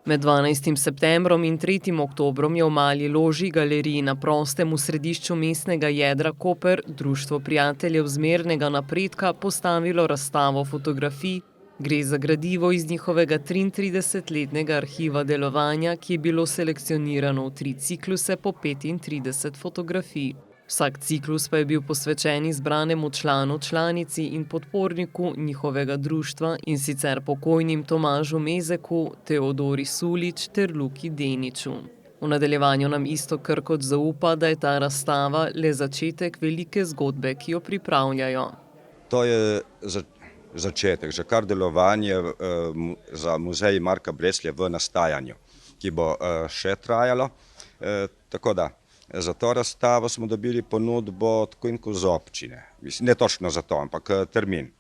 Med 12. septembrom in 3. oktobrom je v Mali loži galeriji na prostem v središču mestnega jedra Koper Društvo prijateljev zmernega napredka postavilo razstavo fotografij. Gre za gradivo iz njihovega 33-letnega arhiva delovanja, ki je bilo selekcionirano v 3 cikluse po 35 fotografij. Vsak ciklus pa je bil posvečen izbranemu članu, članici in podporniku njihovega društva, in sicer pokojnim Tomažu Mezeku, Teodori Sulič ter Luki Deniču. V nadaljevanju nam Iztok Krkoč zaupa, da je ta razstava le začetek velike zgodbe, ki jo pripravljajo. To je začetek, že kar delovanje za muzej Marka Breclje v nastajanju, ki bo še trajalo. Tako da, za to razstavo smo dobili ponudbo tako in kot z občine. Ne točno za to, ampak termin.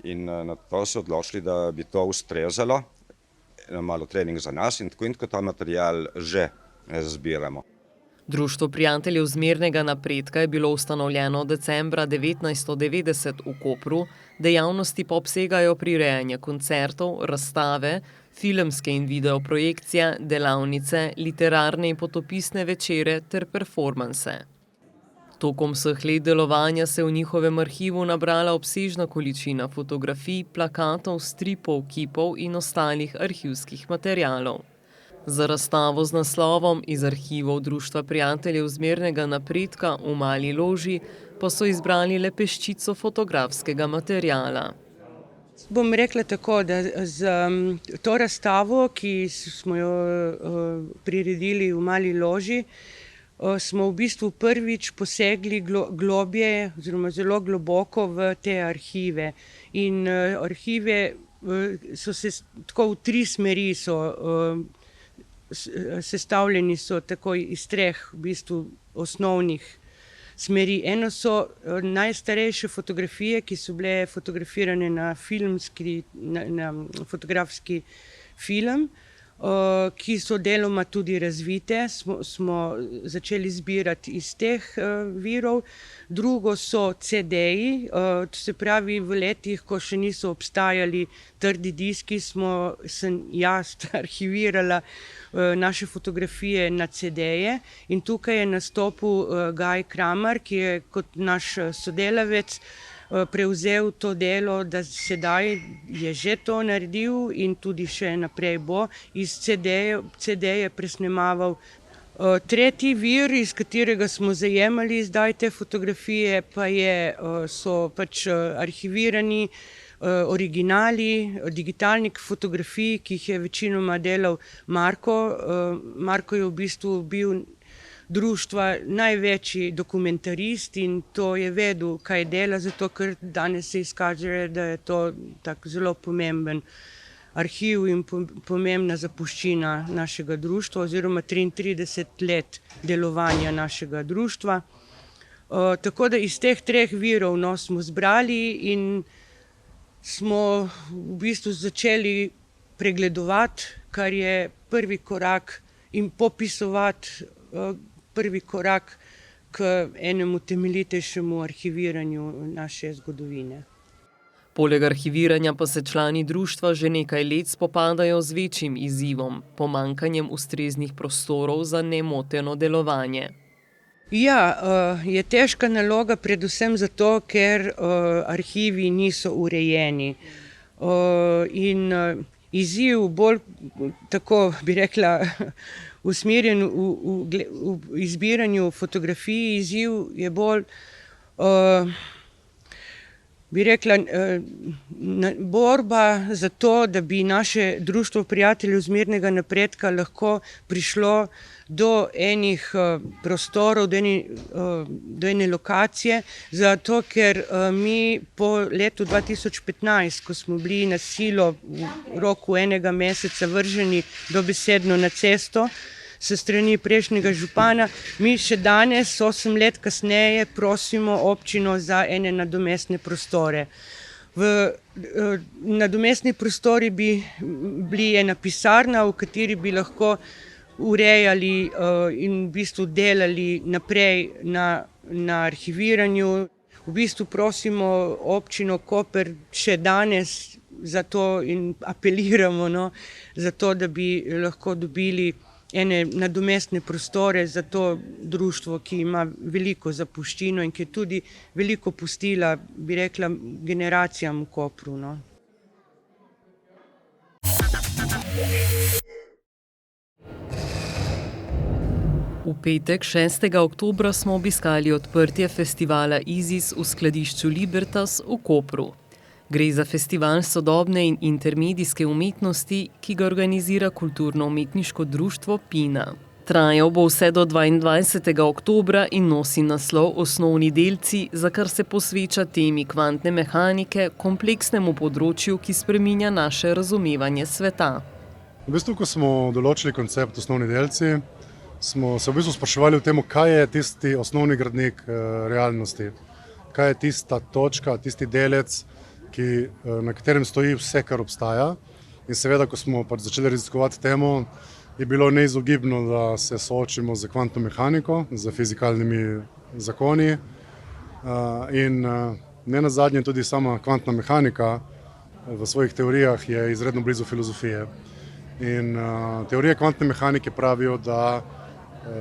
In na to se odločili, da bi to ustrezalo, malo trening za nas in tako in kot ta material že zbiramo. Društvo prijateljev zmernega napredka je bilo ustanovljeno decembra 1990 v Kopru. Dejavnosti pa obsegajo prirejanje koncertov, razstave, filmske in videoprojekcije, delavnice, literarne in potopisne večere ter performanse. Tokom vseh let delovanja se je v njihovem arhivu nabrala obsežna količina fotografij, plakatov, stripov, kipov in ostalih arhivskih materialov. Za razstavo z naslovom Iz arhivov Društva prijateljev zmernega napredka v Mali loži pa so izbrali le peščico fotografskega materiala. Bom rekla tako, da z to razstavo, ki smo jo priredili v Mali loži, smo v bistvu prvič posegli globje oziroma zelo globoko v te arhive. In arhive so se tako v 3 smeri sestavljeni so tako iz 3 v bistvu osnovnih smeri. Eno so najstarejše fotografije, ki so bile fotografirane na fotografski film, ki so deloma tudi razvite, smo začeli zbirati iz teh virov. Drugo so CD-ji, se pravi v letih, ko še niso obstajali trdi diski, sem jaz arhivirala naše fotografije na CD-je in tukaj je nastopil Gaj Kramar, ki je kot naš sodelavec prevzel to delo, da sedaj je že to naredil in tudi še naprej bo. Iz CD-je presnemaval. Tretji vir, iz katerega smo zajemali zdaj te fotografije, pa so pač arhivirani originali, digitalnih fotografij, ki jih je večinoma delal Marko. Marko je v bistvu bil društva največji dokumentarist in to je vedel, kaj dela, zato ker danes se izkaže, da je to tak zelo pomemben arhiv in pomembna zapuščina našega društva oziroma 33 let delovanja našega društva. Tako da iz teh 3 virov smo zbrali in smo v bistvu začeli pregledovati, kar je prvi korak, in popisovati prvi korak k enemu temeljitejšemu arhiviranju naše zgodovine. Poleg arhiviranja pa se člani društva že nekaj let spopadajo z večjim izzivom, pomanjkanjem ustreznih prostorov za nemoteno delovanje. Ja, je težka naloga predvsem zato, ker arhivi niso urejeni. In izziv bolj, tako bi rekla, usmerjen v izbiranju fotografij, izziv je bolj, bi rekla, borba za to, da bi naše društvo prijateljev zmernega napredka lahko prišlo do enih prostorov, do ene lokacije, zato ker mi po letu 2015, ko smo bili na silo v roku enega meseca vrženi dobesedno na cesto s strani prejšnjega župana, mi še danes, 8 let kasneje, prosimo občino za ene nadomestne prostore. Nadomestni prostori bi bili ena pisarna, v kateri bi lahko urejali in v bistvu delali naprej na arhiviranju. V bistvu prosimo občino Koper še danes za to in apeliramo, no, za to, da bi lahko dobili ene nadomestne prostore za to društvo, ki ima veliko zapuščino in ki je tudi veliko pustila, bi rekla, generacijam v Kopru, no. V petek 6. oktobra smo obiskali odprtje festivala Izis v skladišču Libertas v Kopru. Gre za festival sodobne in intermedijske umetnosti, ki ga organizira kulturno-umetniško društvo Pina. Trajal bo vse do 22. oktobra in nosi naslov Osnovni delci, za kar se posveča temi kvantne mehanike, kompleksnemu področju, ki spreminja naše razumevanje sveta. V bistvu, ko smo določili koncept Osnovni delci, smo se v bistvu spraševali o tem, kaj je tisti osnovni gradnik realnosti. Kaj je tista točka, tisti delec, na katerem stoji vse, kar obstaja. In seveda, ko smo začeli raziskovati temo, je bilo neizogibno, da se soočimo z kvantno mehaniko, z fizikalnimi zakoni. In nenazadnje tudi sama kvantna mehanika v svojih teorijah je izredno blizu filozofije. In teorije kvantne mehanike pravijo, da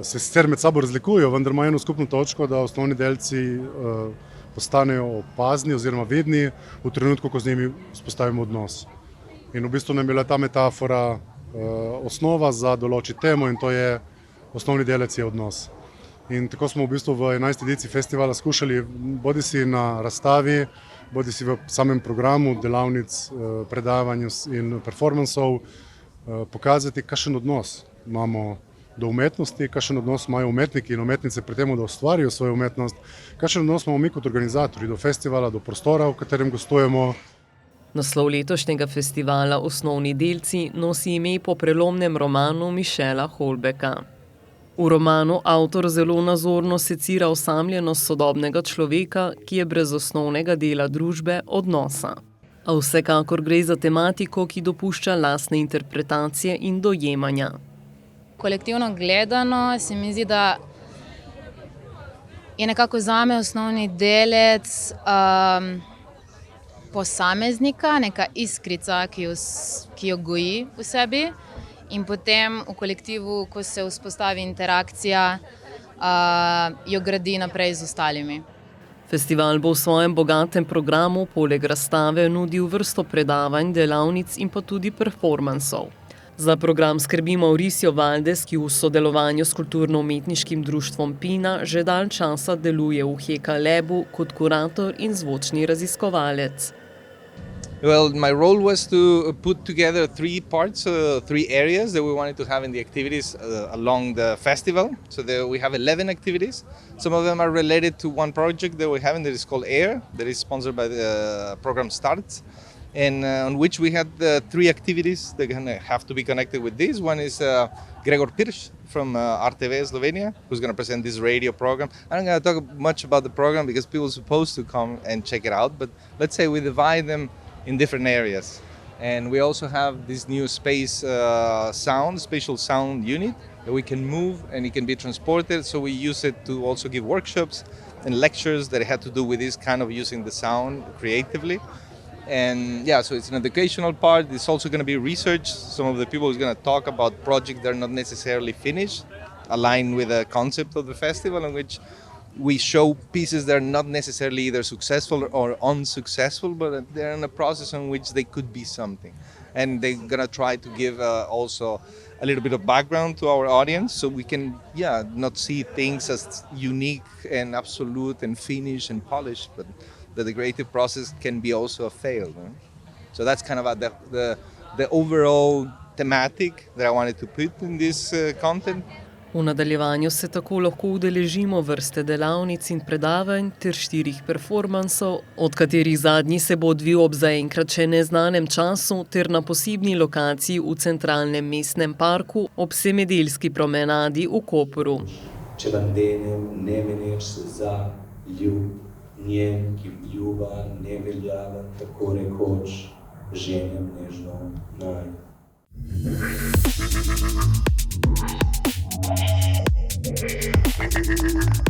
se sicer med sabo razlikujejo, vendar imajo eno skupno točko, da osnovni delci postanejo opazni oziroma vedni v trenutku, ko z njimi vzpostavimo odnos. In v bistvu nam je bila ta metafora osnova za določiti temo in to je osnovni delec je odnos. In tako smo v bistvu v 11. ediciji festivala skušali bodisi na razstavi, bodisi v samem programu delavnic, predavanj in performansov pokazati, kakšen odnos imamo do umetnosti, kakšen odnos imajo umetniki in umetnice pri tem, da ustvarijo svojo umetnost, kakšen odnos imamo mi kot organizatorji do festivala, do prostora, v katerem gostujemo. Naslov letošnjega festivala Osnovni delci nosi ime po prelomnem romanu Michela Houellebecqa. V romanu avtor zelo nazorno secira osamljenost sodobnega človeka, ki je brez osnovnega dela družbe, odnosa. A vsekakor gre za tematiko, ki dopušča lastne interpretacije in dojemanja. Kolektivno gledano se mi zdi, da je nekako zame osnovni delec posameznika, neka iskrica, ki jo goji v sebi, in potem v kolektivu, ko se vzpostavi interakcija, jo gradi naprej z ostalimi. Festival bo v svojem bogatem programu poleg razstave nudil vrsto predavanj, delavnic in pa tudi performansov. Za program skrbi Mauricio Valdes, ki v sodelovanju s kulturno-umetniškim društvom Pina že dalj časa deluje v Heka Labu kot kurator in zvočni raziskovalec. Well, my role was to put together three parts, three areas that we wanted to have in the activities along the festival. So we have 11 activities. Some of them are related to one project that we have, that is called AIR, that is sponsored by the program START, and on which we had three activities that have to be connected with this. One is Gregor Pirš from RTV Slovenia, who's going to present this radio program. I'm not going to talk much about the program because people are supposed to come and check it out, but let's say we divide them in different areas. And we also have this new spatial sound unit that we can move and it can be transported. So we use it to also give workshops and lectures that had to do with this kind of using the sound creatively. And yeah, so it's an educational part. It's also going to be research. Some of the people who's going to talk about projects that are not necessarily finished, aligned with the concept of the festival, in which we show pieces that are not necessarily either successful or unsuccessful, but they're in a process in which they could be something. And they're going to try to give also a little bit of background to our audience so we can, not see things as unique and absolute and finished and polished, but that the creative process can be also a fail. Right? So that's kind of the overall thematic that I wanted to put in this content. V nadaljevanju se tako lahko udeležimo vrste delavnic in predavanj ter 4 performansov, od katerih zadnji se bo odvil ob zaenkrat še neznanem času ter na posebni lokaciji v centralnem mestnem parku ob Semedelski promenadi v Kopru. Če vam denem ne meneš za ljub, njen, ki ljuba ne veljava, tako rekoč, ženjem nežno naj. Thank you.